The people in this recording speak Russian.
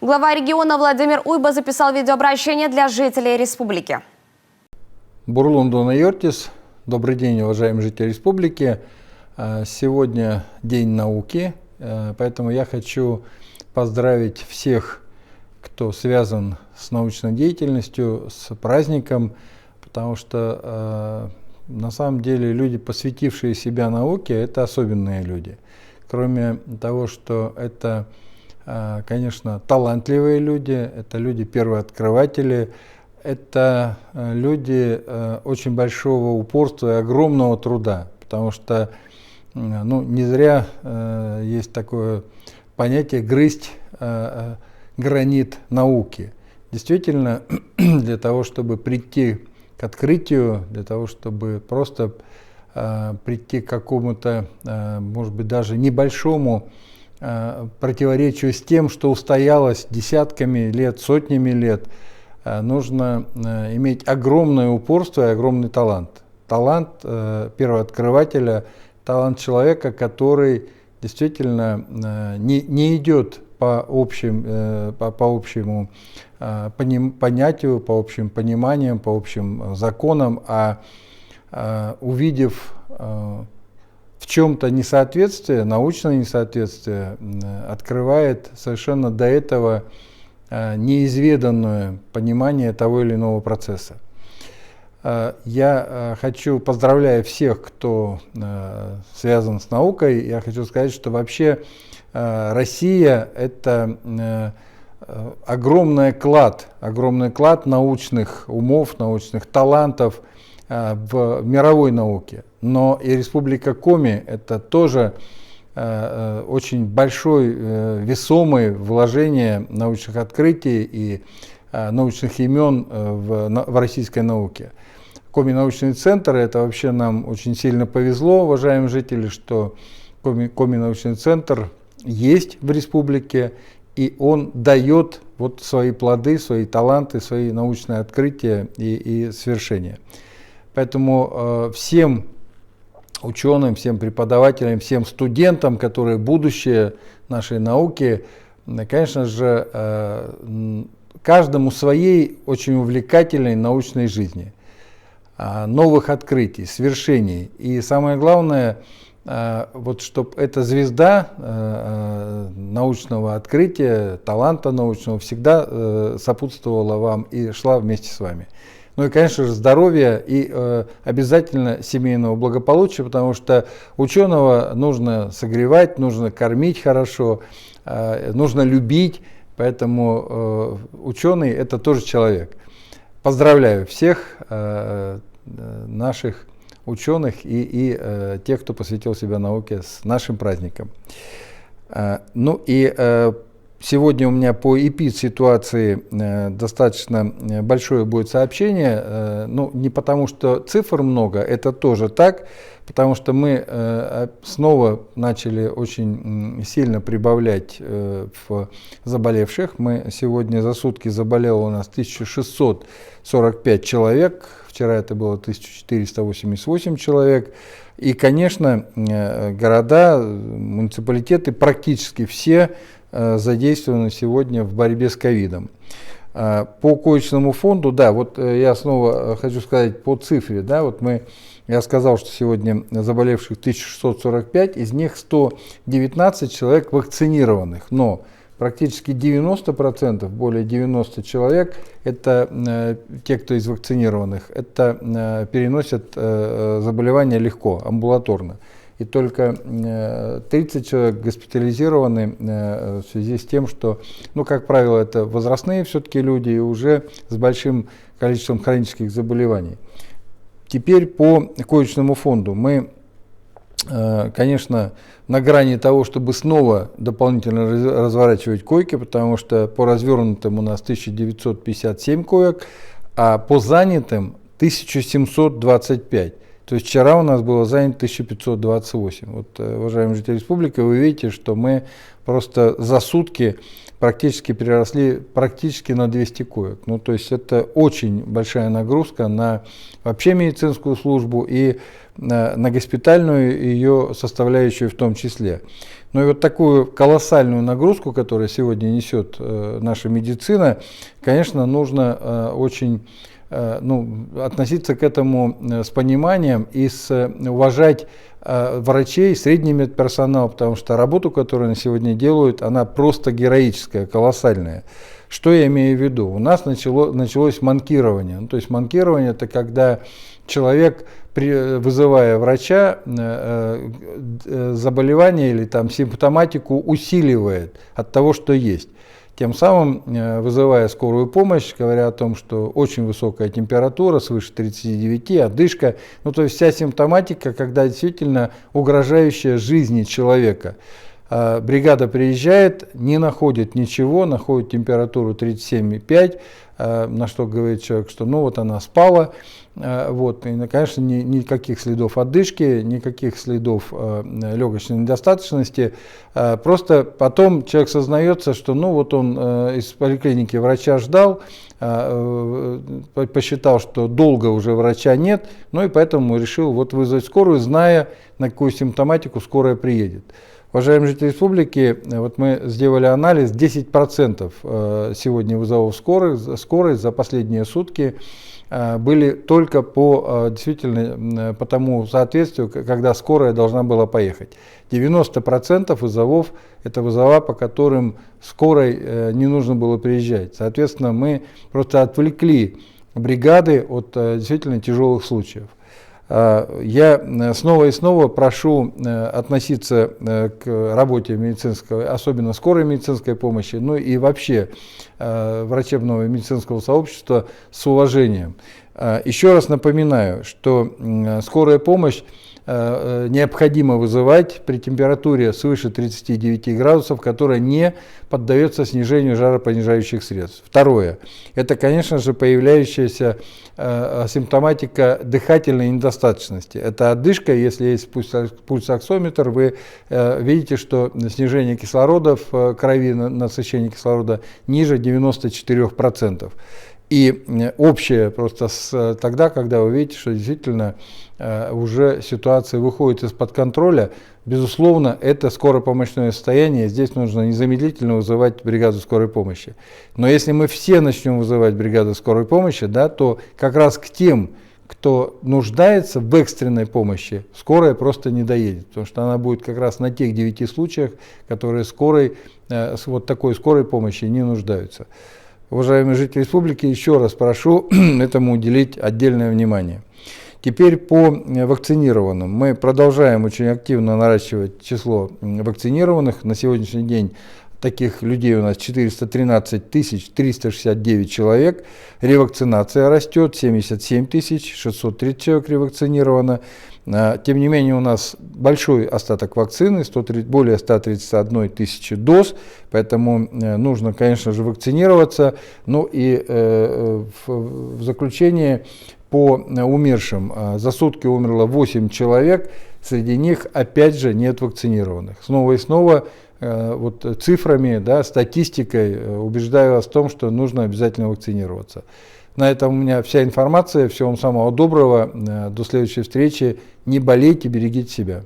Глава региона Владимир Уйба записал видеообращение для жителей республики. Бурлун Дунайортис. Добрый день, уважаемые жители республики. Сегодня День науки, поэтому я хочу поздравить всех, кто связан с научной деятельностью, с праздником, потому что на самом деле люди, посвятившие себя науке, это особенные люди. Кроме того, что это, конечно, талантливые люди, это люди первооткрыватели, это люди очень большого упорства и огромного труда, потому что не зря есть такое понятие «грызть гранит науки». Действительно, для того, чтобы прийти к открытию, для того, чтобы просто прийти к какому-то, может быть, даже небольшому противоречию с тем, что устоялось десятками лет, сотнями лет, нужно иметь огромное упорство и огромный талант. Талант первооткрывателя, талант человека, который действительно не идет по общему понятию, по общим пониманиям, по общим законам, а увидев в чем-то несоответствие, научное несоответствие, открывает совершенно до этого неизведанное понимание того или иного процесса. Я хочу, поздравляя всех, кто связан с наукой, я хочу сказать, что вообще Россия – это огромный клад научных умов, научных талантов в мировой науке. Но и Республика Коми – это тоже очень большое весомое вложение научных открытий и научных имен в российской науке. Коми научный центр – это вообще нам очень сильно повезло, уважаемые жители, что Коми научный центр есть в республике, и он дает вот свои плоды, свои таланты, свои научные открытия и свершения. Поэтому всем ученым, всем преподавателям, всем студентам, которые будущее нашей науки, конечно же, каждому своей очень увлекательной научной жизни, новых открытий, свершений. И самое главное, вот чтобы эта звезда научного открытия, таланта научного всегда сопутствовала вам и шла вместе с вами. Ну и, конечно же, здоровья и обязательно семейного благополучия, потому что ученого нужно согревать, нужно кормить хорошо, нужно любить, поэтому ученый – это тоже человек. Поздравляю всех наших ученых и тех, кто посвятил себя науке, с нашим праздником. Ну и сегодня у меня по эпид-ситуации достаточно большое будет сообщение, ну не потому что цифр много, это тоже так, потому что мы снова начали очень сильно прибавлять в заболевших. Мы сегодня за сутки заболело у нас 1645 человек, вчера это было 1488 человек. И, конечно, города, муниципалитеты практически все задействованы сегодня в борьбе с ковидом. По коечному фонду, да, вот я снова хочу сказать по цифре, да, вот я сказал, что сегодня заболевших 1645, из них 119 человек вакцинированных, но практически 90%, более 90 человек, это те, кто из вакцинированных, это переносят заболевание легко, амбулаторно. И только 30 человек госпитализированы в связи с тем, что, ну, как правило, это возрастные все-таки люди и уже с большим количеством хронических заболеваний. Теперь по коечному фонду. Мы, конечно, на грани того, чтобы снова дополнительно разворачивать койки, потому что по развернутым у нас 1957 коек, а по занятым 1725. То есть вчера у нас было занято 1528. Вот, уважаемые жители республики, вы видите, что мы просто за сутки практически переросли практически на 200 коек. Ну, то есть это очень большая нагрузка на вообще медицинскую службу и на госпитальную ее составляющую в том числе. Ну и вот такую колоссальную нагрузку, которую сегодня несет наша медицина, конечно, нужно очень относиться к этому с пониманием и уважать врачей, средний медперсонал, потому что работу, которую они сегодня делают, она просто героическая, колоссальная. Что я имею в виду? У нас началось манкирование. То есть манкирование – это когда человек, вызывая врача, заболевание или там симптоматику усиливает от того, что есть. Тем самым, вызывая скорую помощь, говоря о том, что очень высокая температура, свыше 39, одышка, ну то есть вся симптоматика, когда действительно угрожающая жизни человека. Бригада приезжает, не находит ничего, находит температуру 37,5, на что говорит человек, что ну вот она спала. Вот. И, конечно, никаких следов одышки, никаких следов легочной недостаточности. Просто потом человек сознается, что ну вот он из поликлиники врача ждал, посчитал, что долго уже врача нет, ну и поэтому решил вот вызвать скорую, зная, на какую симптоматику скорая приедет. Уважаемые жители республики, вот мы сделали анализ, 10% сегодня вызовов скорой за последние сутки были только действительно по тому соответствию, когда скорая должна была поехать. 90% вызовов – это вызова, по которым скорой не нужно было приезжать. Соответственно, мы просто отвлекли бригады от действительно тяжелых случаев. Я снова и снова прошу относиться к работе медицинской, особенно скорой медицинской помощи, ну и вообще врачебного и медицинского сообщества с уважением. Еще раз напоминаю, что скорая помощь необходимо вызывать при температуре свыше 39 градусов, которая не поддается снижению жаропонижающих средств. Второе. Это, конечно же, появляющаяся симптоматика дыхательной недостаточности. Это одышка. Если есть пульсоксиметр, вы видите, что снижение кислорода в крови, насыщение кислорода ниже 94%. И общее просто тогда, когда вы видите, что действительно уже ситуация выходит из-под контроля, безусловно, это скоропомощное состояние, здесь нужно незамедлительно вызывать бригаду скорой помощи. Но если мы все начнем вызывать бригаду скорой помощи, да, то как раз к тем, кто нуждается в экстренной помощи, скорая просто не доедет, потому что она будет как раз на тех 9 случаях, которые вот такой скорой помощи не нуждаются. Уважаемые жители республики, еще раз прошу этому уделить отдельное внимание. Теперь по вакцинированным. Мы продолжаем очень активно наращивать число вакцинированных. На сегодняшний день таких людей у нас 413 369 человек. Ревакцинация растет, 77 630 человек ревакцинировано. Тем не менее, у нас большой остаток вакцины, более 131 тысячи доз, поэтому нужно, конечно же, вакцинироваться. Ну и в заключение по умершим. За сутки умерло 8 человек, среди них, опять же, нет вакцинированных. Снова и снова вот цифрами, да, статистикой убеждаю вас в том, что нужно обязательно вакцинироваться. На этом у меня вся информация. Всего вам самого доброго. До следующей встречи. Не болейте, берегите себя.